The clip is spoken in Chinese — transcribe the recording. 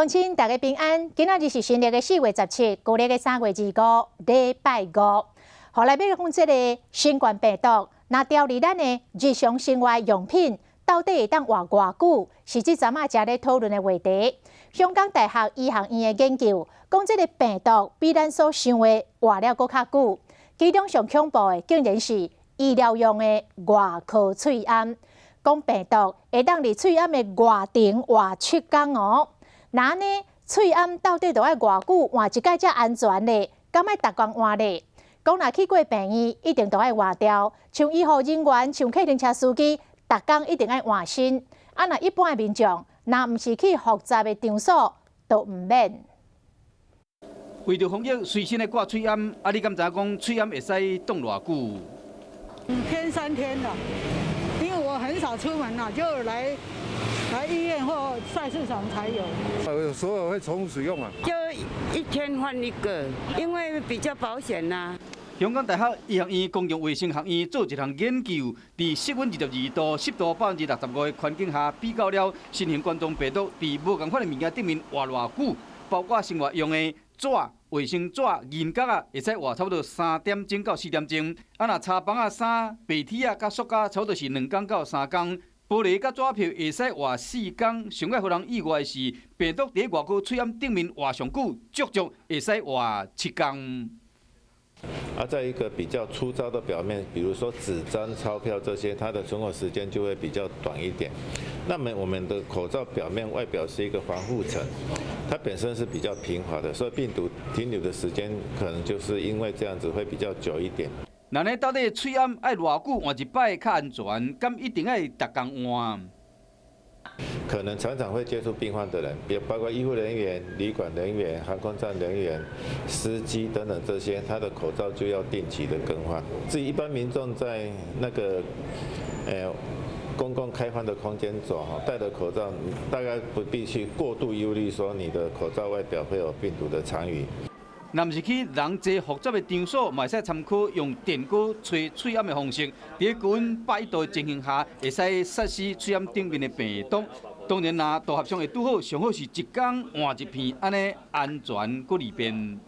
乡亲大家平安，今仔日是新历的4月17，旧历的3月25，礼拜5。后来要讲这个新冠病毒，那调理咱的日常生活用品，到底会当活偌久？是即阵正咧讨论的话题。香港大学医学院的研究讲，这个病毒比咱所想的活了搁较久。其中上恐怖的，竟然是医疗用的外科喙암。讲病毒会当伫喙암的外庭活7天哦。那呢，喙암到底着爱偌久换一届才安全呢？敢爱逐工换呢？讲若去过病院，一定着爱换掉。像医护人员、像客停车司机，逐工一定爱换新。啊，若一般的民众，若毋是去复杂的场所，都毋免。为着防疫，随身的挂喙암，啊，你敢知影讲喙암会使冻偌久？2天3天了，因为我很少出门啦，就来医院或菜市场才有。有时候会重复使用啊，就1天换1个，因为比较保险呐。香港大学医学院公共卫生学院做一项研究，伫室温22度、湿度65%的环境下，比较了新型冠状病毒伫无共款的物件顶面活偌久，包括生活用的纸、卫生纸、银角啊，会使活差不多3点钟到4点钟。啊，若茶房啊、衫、白 T 啊、甲塑胶，差不多是2天到3天。玻璃甲纸票会使活4天，上爱互人意外的是，病毒伫外国喙암顶面活上久，足足会使活7天。在一个比较粗糙的表面，比如说纸张、钞票这些，它的存活时间就会比较短一点。那么我们的口罩表面外表是一个防护层，它本身是比较平滑的，所以病毒停留的时间可能就是因为这样子会比较久一点。那呢，到底喙암爱偌久换一摆较安全？敢一定爱逐工换？可能常常会接触病患的人，也包括医护人员、旅馆人员、航空站人员、司机等等这些，他的口罩就要定期的更换。至于一般民众在那个公共开放的空间走，戴着口罩，大概不必去过度忧虑说你的口罩外表会有病毒的残余。若毋是去人侪复杂的场所，嘛会使参考用电锅吹喙암的方式，伫高温81度的情形下，会使杀死喙암顶面的病毒。当然啦，大合上会拄好，上好是1天换1片，安尼安全搁利便。